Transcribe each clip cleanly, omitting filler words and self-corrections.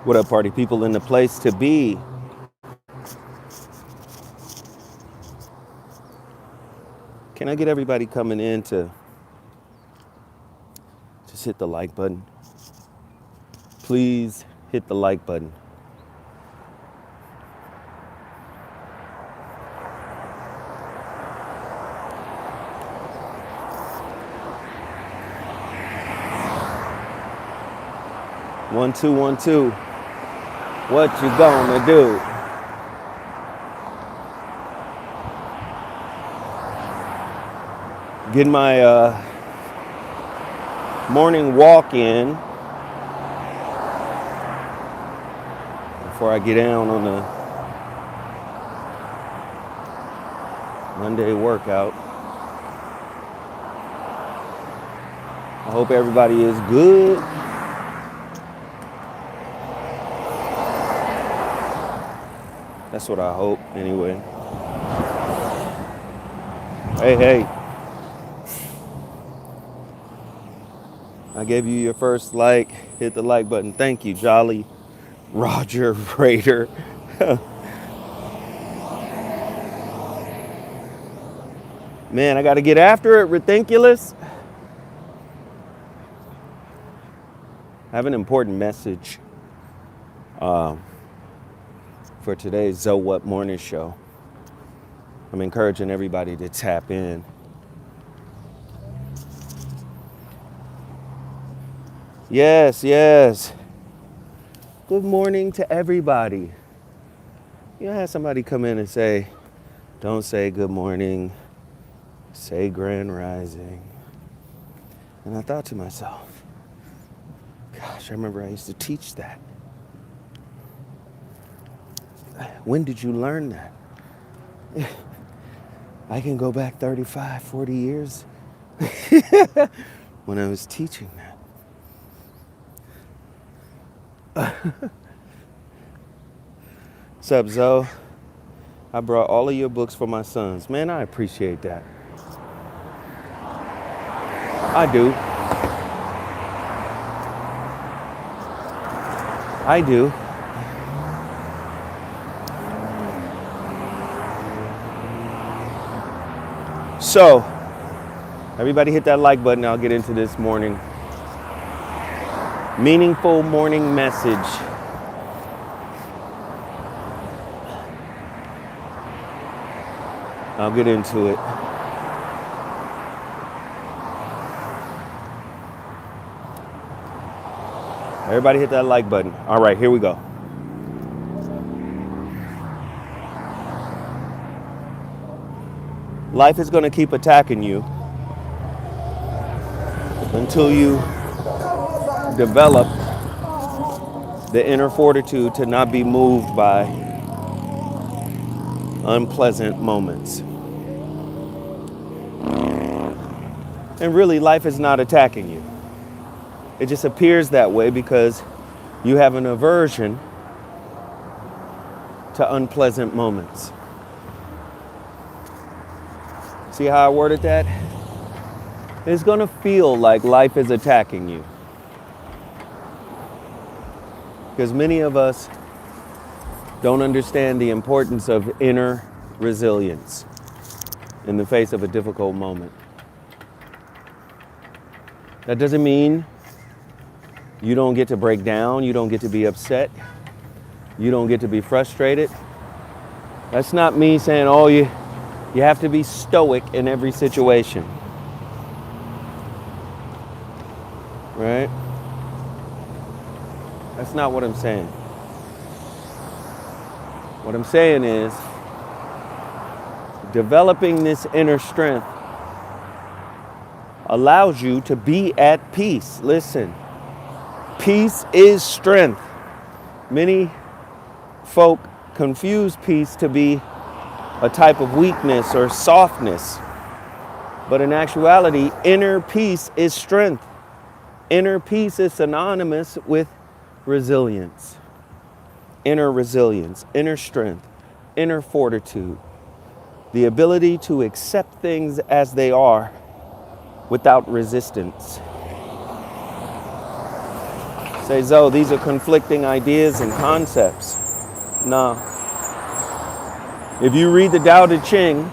What up, party people in the place to be? Can I get everybody coming in to just hit the like button? Please hit the like button. One, two, 1, 2. What you gonna do? Getting my morning walk in before I get down on the Monday workout. I hope everybody is good. That's what I hope, anyway. Hey. I gave you your first like. Hit the like button. Thank you, Jolly Roger Raider. Man, I got to get after it. Ridiculous. I have an important message for today's So What Morning Show. I'm encouraging everybody to tap in. Yes. Good morning to everybody. You have somebody come in and say, don't say good morning, say grand rising. And I thought to myself, gosh, I remember I used to teach that. When did you learn that? I can go back 35, 40 years when I was teaching that. What's up, Zoe? I brought all of your books for my sons. Man, I appreciate that. I do. So, everybody hit that like button. I'll get into this morning. Meaningful morning message. I'll get into it. Everybody hit that like button. All right, here we go. Life is going to keep attacking you until you develop the inner fortitude to not be moved by unpleasant moments. And really, life is not attacking you. It just appears that way because you have an aversion to unpleasant moments. See how I worded that? It's going to feel like life is attacking you. Because many of us don't understand the importance of inner resilience in the face of a difficult moment. That doesn't mean you don't get to break down, you don't get to be upset, you don't get to be frustrated. That's not me saying, oh, you have to be stoic in every situation. Right? That's not what I'm saying. What I'm saying is developing this inner strength allows you to be at peace. Listen, peace is strength. Many folk confuse peace to be a type of weakness or softness. But in actuality, inner peace is strength. Inner peace is synonymous with resilience. Inner resilience, inner strength, inner fortitude. The ability to accept things as they are without resistance. Say, Zoe, these are conflicting ideas and concepts. No. If you read the Tao Te Ching,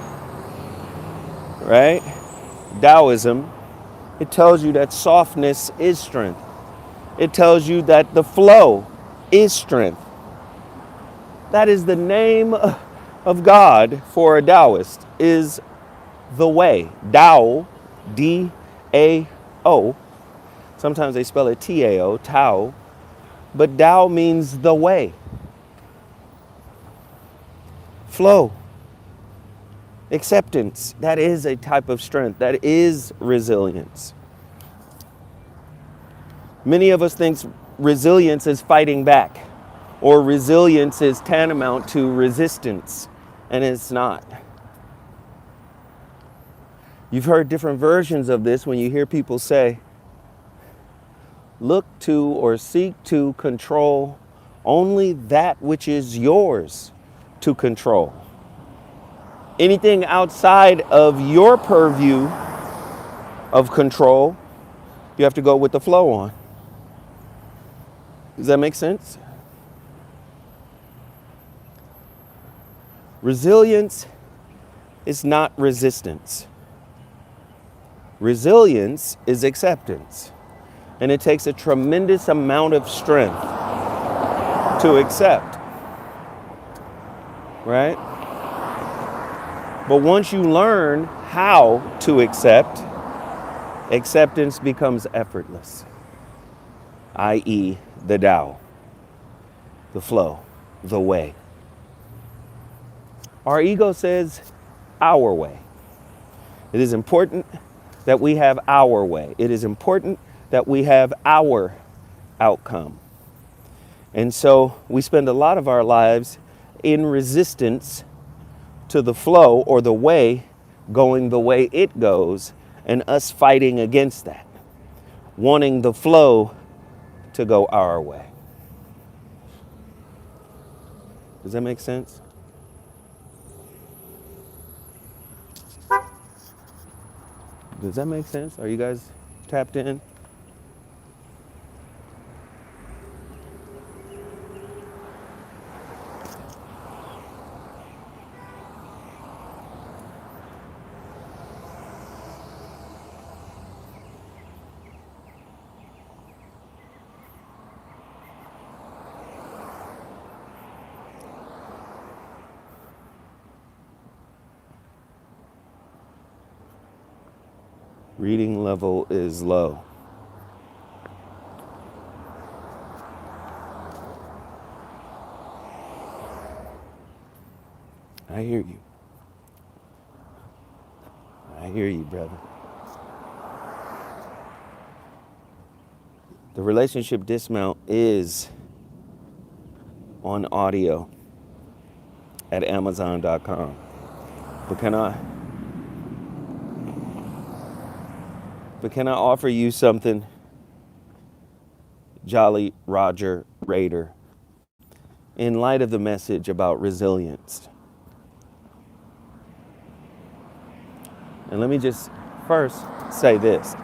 right? Taoism, it tells you that softness is strength. It tells you that the flow is strength. That is the name of God for a Taoist, is the way. Tao, D-A-O. Sometimes they spell it T-A-O, Tao. But Tao means the way. Flow. Acceptance. That is a type of strength. That is resilience. Many of us think resilience is fighting back, or resilience is tantamount to resistance, and it's not. You've heard different versions of this when you hear people say, look to or seek to control only that which is yours to control. Anything outside of your purview of control, you have to go with the flow on. Does that make sense? Resilience is not resistance. Resilience is acceptance. And it takes a tremendous amount of strength to accept. Right? But once you learn how to accept, acceptance becomes effortless. I.e., the Tao, the flow, the way. Our ego says our way. It is important that we have our way. It is important that we have our outcome. And so we spend a lot of our lives in resistance to the flow or the way going the way it goes, and us fighting against that, wanting the flow to go our way. Does that make sense? Does that make sense? Are you guys tapped in? Reading level is low. I hear you. I hear you, brother. The relationship dismount is on audio at Amazon.com. But can I offer you something, Jolly Roger Raider, in light of the message about resilience? And let me just first say this.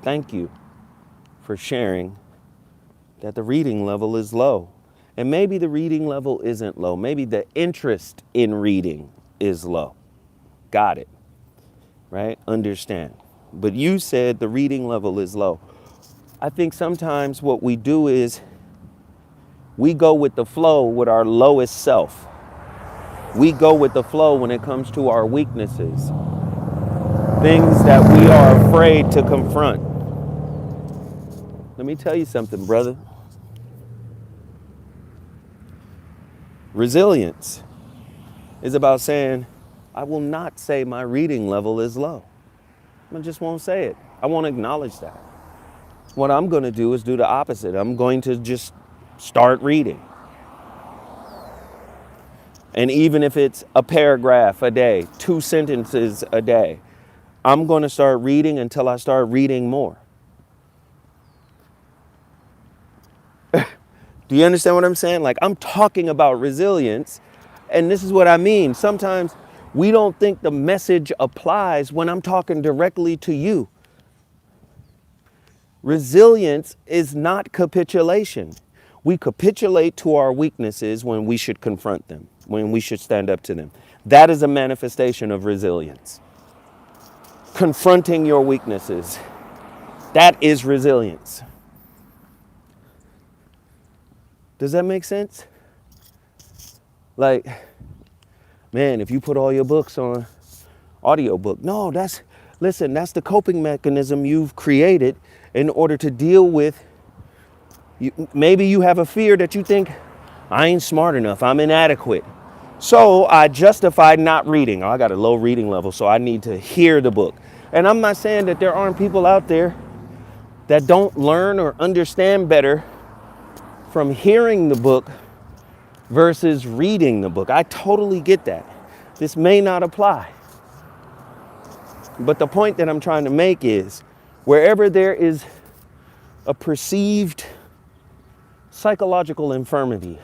Thank you for sharing that the reading level is low. And maybe the reading level isn't low. Maybe the interest in reading is low. Got it. Right? Understand. But you said the reading level is low. I think sometimes what we do is we go with the flow with our lowest self. We go with the flow when it comes to our weaknesses, things that we are afraid to confront. Let me tell you something, brother. Resilience is about saying, I will not say my reading level is low. I just won't say it. I won't acknowledge that. What I'm going to do is do the opposite. I'm going to just start reading. And even if it's a paragraph a day, 2 sentences a day, I'm going to start reading until I start reading more. Do you understand what I'm saying? Like, I'm talking about resilience, and this is what I mean. Sometimes we don't think the message applies when I'm talking directly to you. Resilience is not capitulation. We capitulate to our weaknesses when we should confront them, when we should stand up to them. That is a manifestation of resilience. Confronting your weaknesses. That is resilience. Does that make sense? Like, man, if you put all your books on audiobook, no, that's the coping mechanism you've created in order to deal with. Maybe you have a fear that you think, I ain't smart enough, I'm inadequate. So I justified not reading. Oh, I got a low reading level, so I need to hear the book. And I'm not saying that there aren't people out there that don't learn or understand better from hearing the book versus reading the book. I totally get that. This may not apply. But the point that I'm trying to make is wherever there is a perceived psychological infirmity,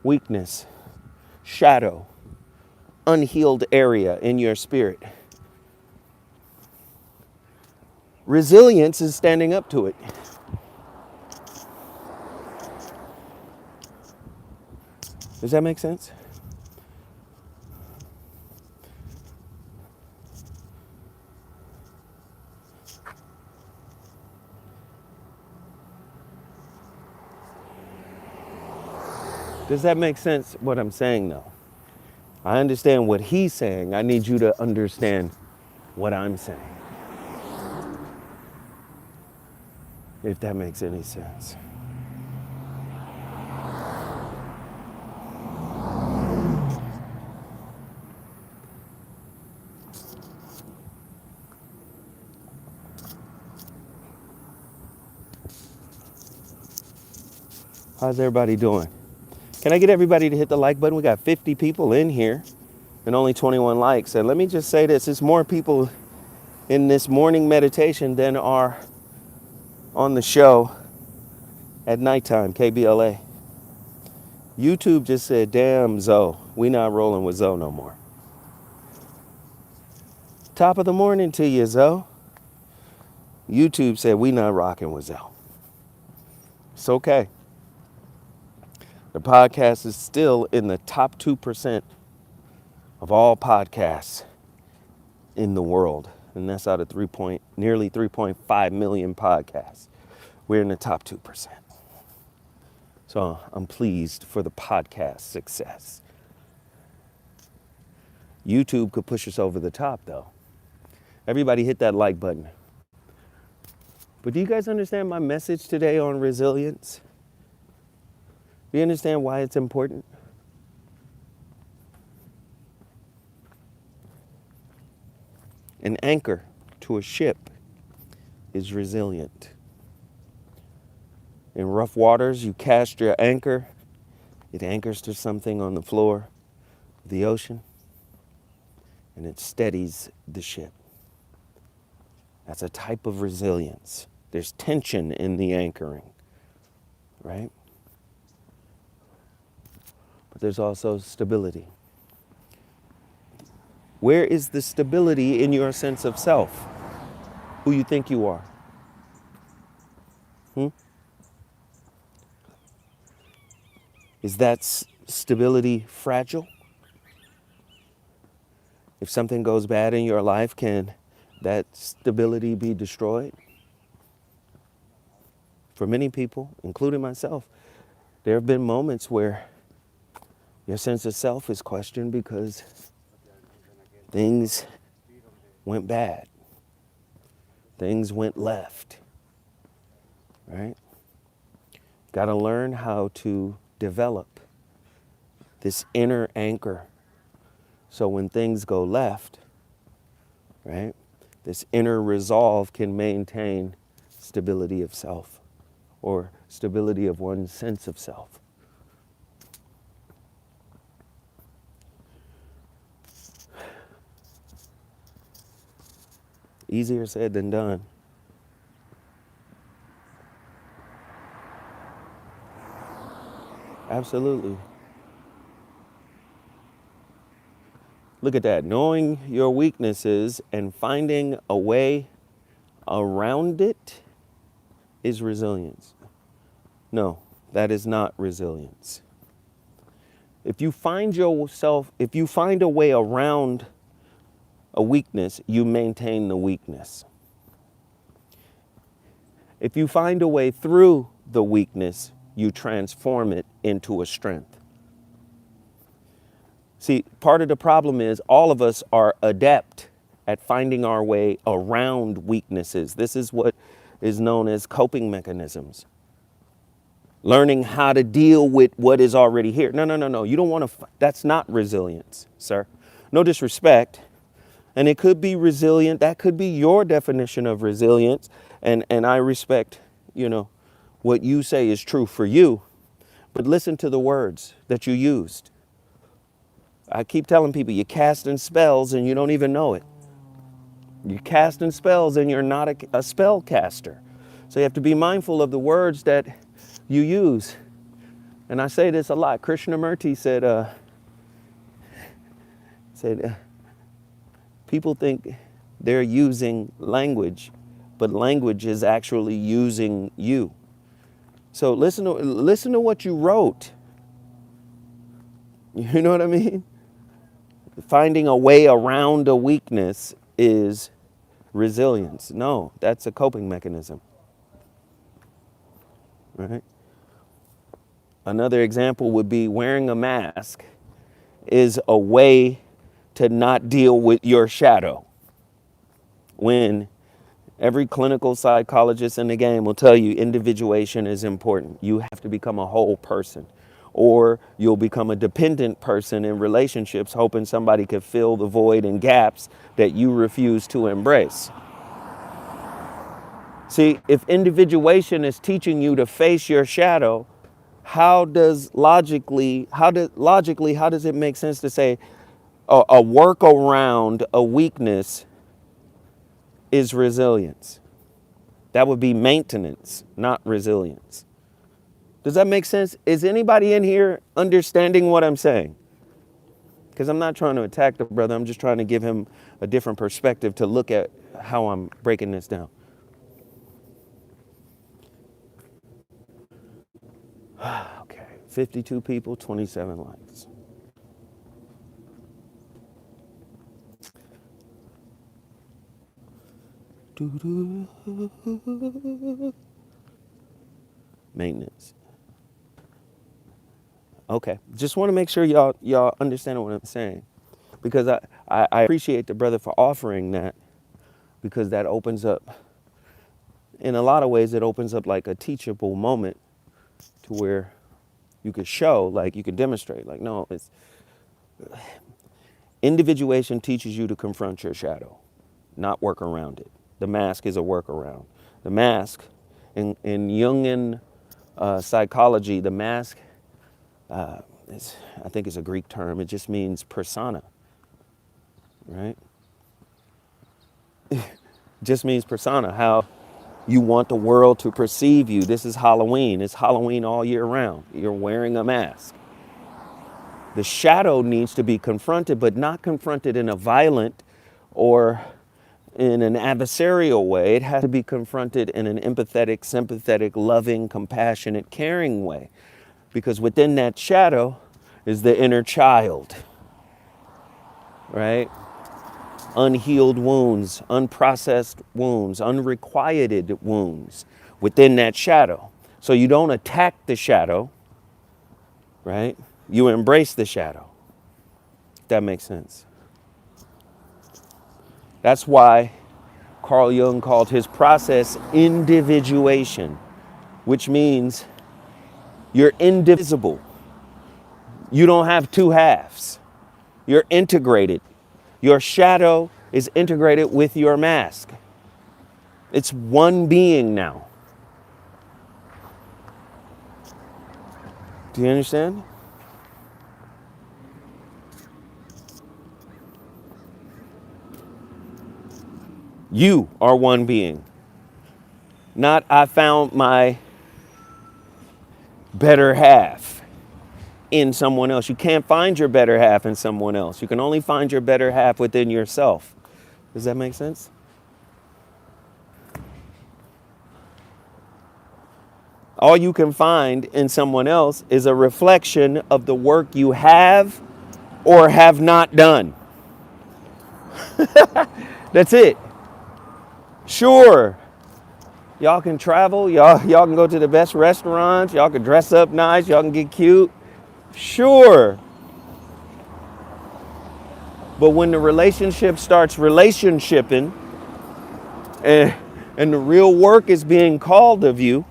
weakness, shadow, unhealed area in your spirit, resilience is standing up to it. Does that make sense? Does that make sense what I'm saying though? I understand what he's saying. I need you to understand what I'm saying. If that makes any sense. How's everybody doing? Can I get everybody to hit the like button? We got 50 people in here and only 21 likes. And let me just say this, it's more people in this morning meditation than are on the show at nighttime, KBLA. YouTube just said, damn, Zoe, we not rolling with Zoe no more. Top of the morning to you, Zoe. YouTube said, we not rocking with Zoe. It's okay. The podcast is still in the top 2% of all podcasts in the world. And that's out of nearly 3.5 million podcasts. We're in the top 2%. So I'm pleased for the podcast success. YouTube could push us over the top though. Everybody hit that like button. But do you guys understand my message today on resilience? Do you understand why it's important? An anchor to a ship is resilient. In rough waters, you cast your anchor. It anchors to something on the floor of the ocean, and it steadies the ship. That's a type of resilience. There's tension in the anchoring, right? But there's also stability. Where is the stability in your sense of self? Who you think you are? Is that stability fragile? If something goes bad in your life, can that stability be destroyed? For many people, including myself, there have been moments where your sense of self is questioned because things went bad. Things went left, right? Got to learn how to develop this inner anchor. So when things go left, right, this inner resolve can maintain stability of self or stability of one's sense of self. Easier said than done. Absolutely. Look at that. Knowing your weaknesses and finding a way around it is resilience. No, that is not resilience. If you find a way around a weakness, you maintain the weakness. If you find a way through the weakness, you transform it into a strength. See, part of the problem is all of us are adept at finding our way around weaknesses. This is what is known as coping mechanisms. Learning how to deal with what is already here. No. You don't want to, that's not resilience, sir. No disrespect. And it could be resilient. That could be your definition of resilience. And I respect, what you say is true for you. But listen to the words that you used. I keep telling people you're casting spells and you don't even know it. You're casting spells and you're not a spell caster. So you have to be mindful of the words that you use. And I say this a lot. Krishnamurti said, people think they're using language, but language is actually using you. So listen to what you wrote. You know what I mean? Finding a way around a weakness is resilience. No, that's a coping mechanism. Right? Another example would be wearing a mask is a way to not deal with your shadow. When every clinical psychologist in the game will tell you individuation is important. You have to become a whole person. Or you'll become a dependent person in relationships, hoping somebody could fill the void and gaps that you refuse to embrace. See, if individuation is teaching you to face your shadow, how does it make sense to say a workaround a weakness is resilience? That would be maintenance, not resilience. Does that make sense? Is anybody in here understanding what I'm saying? Because I'm not trying to attack the brother. I'm just trying to give him a different perspective to look at how I'm breaking this down. Okay, 52 people, 27 likes. Maintenance. Okay, just want to make sure y'all understand what I'm saying, because I appreciate the brother for offering that, because that opens up, in a lot of ways, it opens up like a teachable moment to where you could show, like you could demonstrate, like, no, it's individuation teaches you to confront your shadow, not work around it. The mask is a workaround. The mask, in Jungian psychology, the mask, I think it's a Greek term. It just means persona, right? Just means persona, how you want the world to perceive you. This is Halloween. It's Halloween all year round. You're wearing a mask. The shadow needs to be confronted, but not confronted in a violent or in an adversarial way. It has to be confronted in an empathetic, sympathetic, loving, compassionate, caring way. Because within that shadow is the inner child, right? Unhealed wounds, unprocessed wounds, unrequited wounds within that shadow. So you don't attack the shadow, right? You embrace the shadow. If that makes sense. That's why Carl Jung called his process individuation, which means you're indivisible. You don't have two halves. You're integrated. Your shadow is integrated with your mask. It's one being now. Do you understand? You are one being. Not I found my better half in someone else. You can't find your better half in someone else. You can only find your better half within yourself. Does that make sense? All you can find in someone else is a reflection of the work you have or have not done. That's it. Sure, y'all can travel, y'all can go to the best restaurants, y'all can dress up nice, y'all can get cute. Sure. But when the relationship starts relationshipping and the real work is being called of you,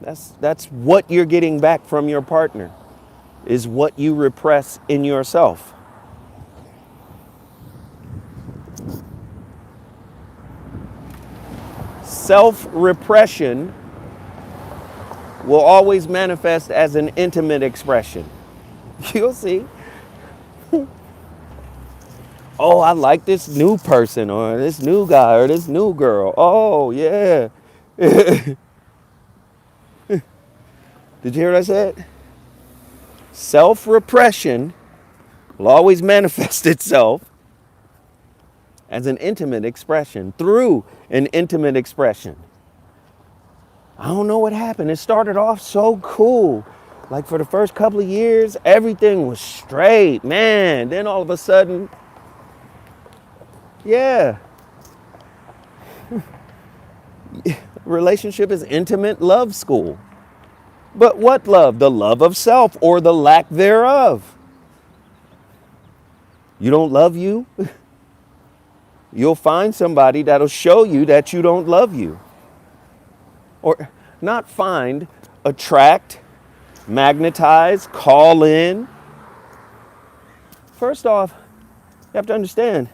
that's what you're getting back from your partner, is what you repress in yourself. Self-repression will always manifest as an intimate expression. You'll see. Oh, I like this new person or this new guy or this new girl. Oh, yeah. Did you hear what I said? Self-repression will always manifest itself as an intimate expression, through an intimate expression. I don't know what happened. It started off so cool. Like for the first couple of years, everything was straight, man. Then all of a sudden, yeah. Relationship is intimate love school. But what love? The love of self or the lack thereof. You don't love you? You'll find somebody that'll show you that you don't love you. Or not find, attract, magnetize, call in. First off, you have to understand,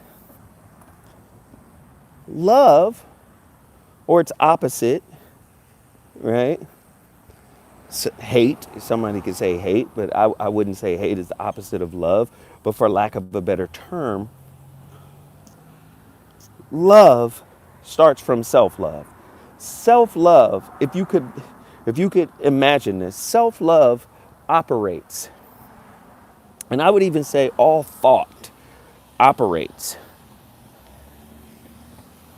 love, or its opposite, right? Hate, somebody could say hate, but I wouldn't say hate is the opposite of love. But for lack of a better term, love starts from self-love. Self-love, if you could imagine this, self-love operates. And I would even say all thought operates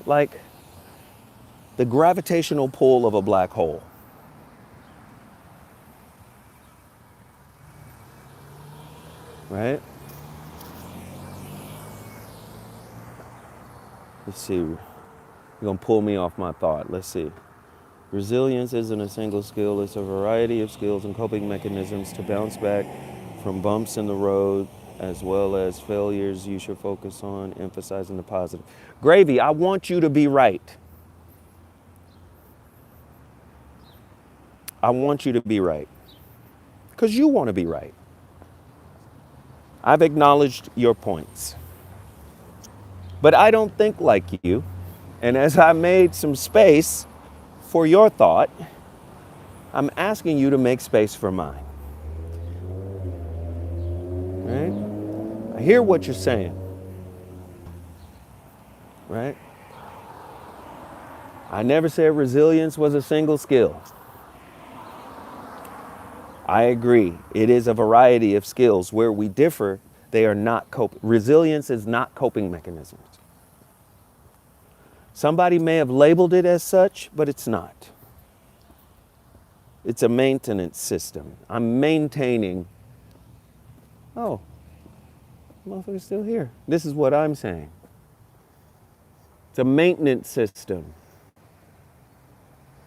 like the gravitational pull of a black hole. Right? Let's see. You're going to pull me off my thought. Let's see. Resilience isn't a single skill. It's a variety of skills and coping mechanisms to bounce back from bumps in the road as well as failures. You should focus on emphasizing the positive. Gravy, I want you to be right. I want you to be right. Because you want to be right. I've acknowledged your points. But I don't think like you. And as I made some space for your thought, I'm asking you to make space for mine. Right? I hear what you're saying. Right? I never said resilience was a single skill. I agree. It is a variety of skills. Where we differ, they are not resilience is not coping mechanisms. Somebody may have labeled it as such, but it's not. It's a maintenance system. I'm maintaining. Oh, motherfucker's still here. This is what I'm saying. It's a maintenance system.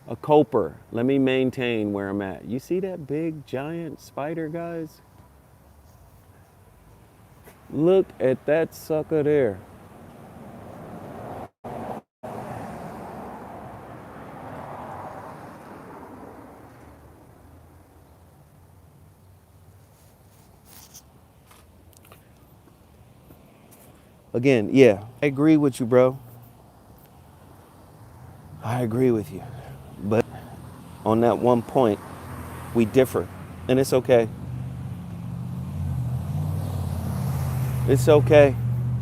A coper. Let me maintain where I'm at. You see that big giant spider, guys? Look at that sucker there. Again, yeah, I agree with you, bro. I agree with you. But on that one point, we differ. And it's okay. It's okay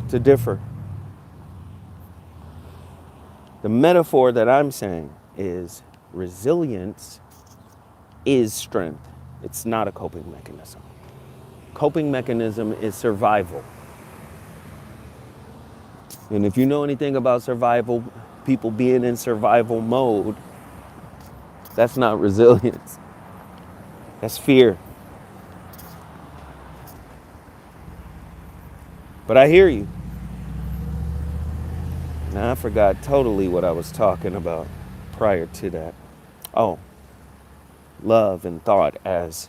to differ. The metaphor that I'm saying is resilience is strength. It's not a coping mechanism. Coping mechanism is survival. And if you know anything about survival, people being in survival mode, That's not resilience. That's fear. But I hear you. Now I forgot totally what I was talking about prior to that. Oh, love and thought as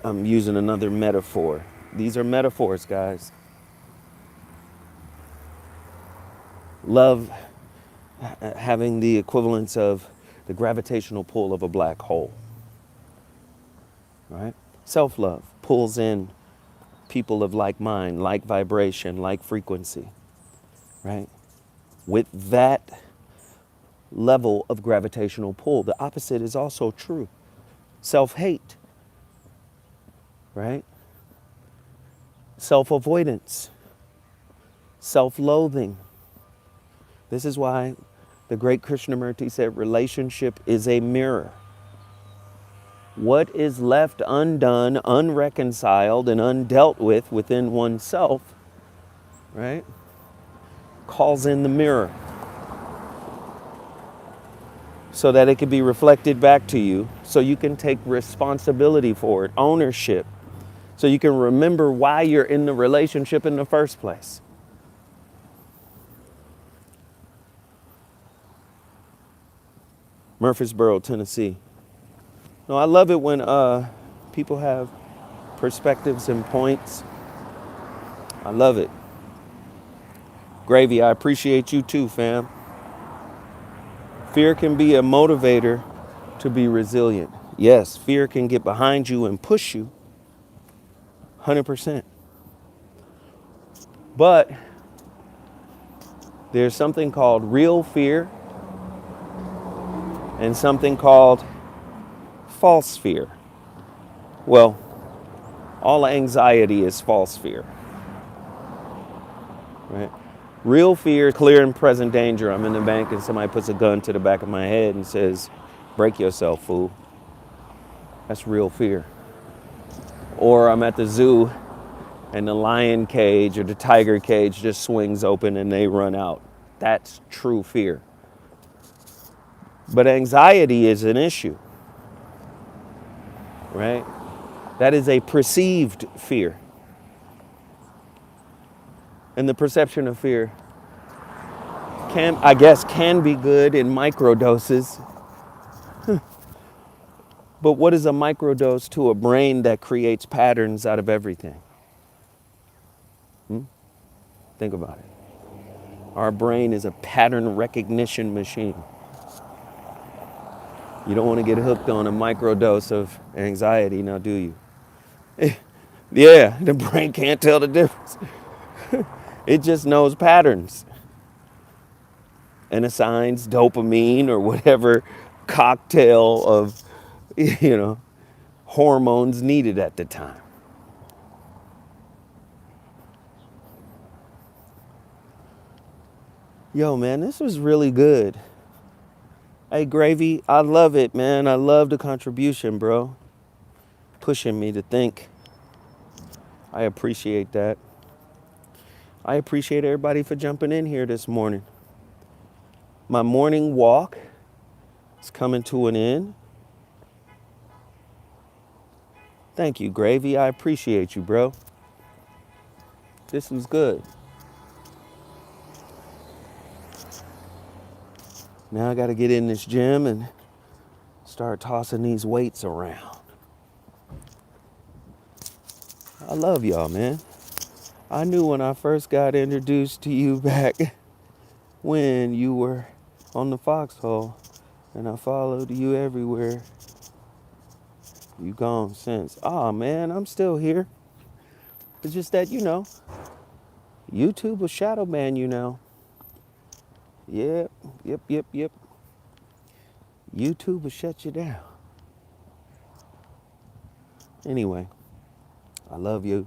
I'm using another metaphor. These are metaphors, guys. Love having the equivalence of the gravitational pull of a black hole, right? Self-love pulls in people of like mind, like vibration, like frequency, right? With that level of gravitational pull, the opposite is also true. Self-hate, right? Self-avoidance, self-loathing. This is why the great Krishnamurti said relationship is a mirror. What is left undone, unreconciled, and undealt with within oneself, right, calls in the mirror so that it can be reflected back to you, so you can take responsibility for it, ownership, so you can remember why you're in the relationship in the first place. Murfreesboro, Tennessee. No, I love it when people have perspectives and points. I love it. Gravy, I appreciate you too, fam. Fear can be a motivator to be resilient. Yes, fear can get behind you and push you 100%. But there's something called real fear and something called false fear. Well, all anxiety is false fear, right? Real fear, clear and present danger. I'm in the bank and somebody puts a gun to the back of my head and says, break yourself, fool. That's real fear. Or I'm at the zoo and the lion cage or the tiger cage just swings open and they run out. That's true fear. But anxiety is an issue, right? That is a perceived fear. And the perception of fear can be good in microdoses. But what is a microdose to a brain that creates patterns out of everything? Think about it. Our brain is a pattern recognition machine. You don't want to get hooked on a microdose of anxiety, now do you? Yeah, the brain can't tell the difference. It just knows patterns and assigns dopamine or whatever cocktail of, hormones needed at the time. Yo, man, this was really good. Hey, Gravy, I love it, man. I love the contribution, bro. Pushing me to think. I appreciate that. I appreciate everybody for jumping in here this morning. My morning walk is coming to an end. Thank you, Gravy. I appreciate you, bro. This was good. Now I got to get in this gym and start tossing these weights around. I love y'all, man. I knew when I first got introduced to you back when you were on the foxhole and I followed you everywhere. You gone since. Oh, man, I'm still here. It's just that, YouTube will shadow ban you now. Yep. YouTube will shut you down. Anyway, I love you.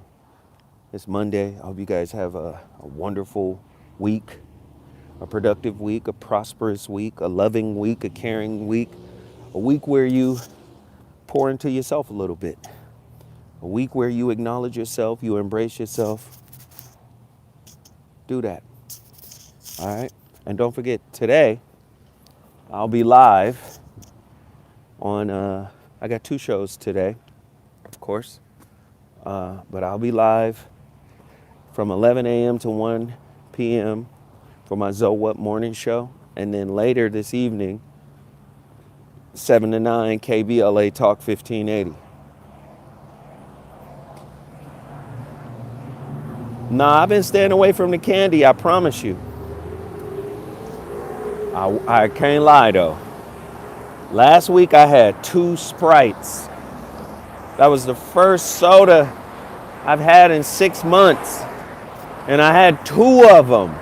It's Monday. I hope you guys have a wonderful week, a productive week, a prosperous week, a loving week, a caring week, a week where you pour into yourself a little bit, a week where you acknowledge yourself, you embrace yourself. Do that. All right. And don't forget, today, I'll be live on, I got 2 shows today, of course, but I'll be live from 11 a.m. to 1 p.m. for my Zo What morning show. And then later this evening, 7 to 9, KBLA Talk 1580. Nah, I've been staying away from the candy, I promise you. I can't lie though. Last week I had 2 Sprites. That was the first soda I've had in 6 months. And I had 2 of them.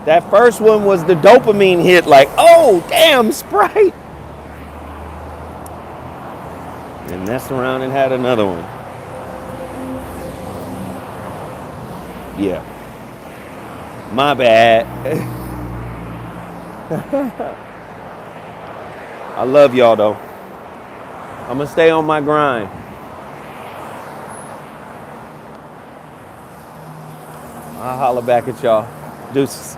That first one was the dopamine hit, like, oh, damn, Sprite. And messed around and had another one. Yeah. My bad. I love y'all, though. I'm going to stay on my grind. I'll holler back at y'all. Deuces.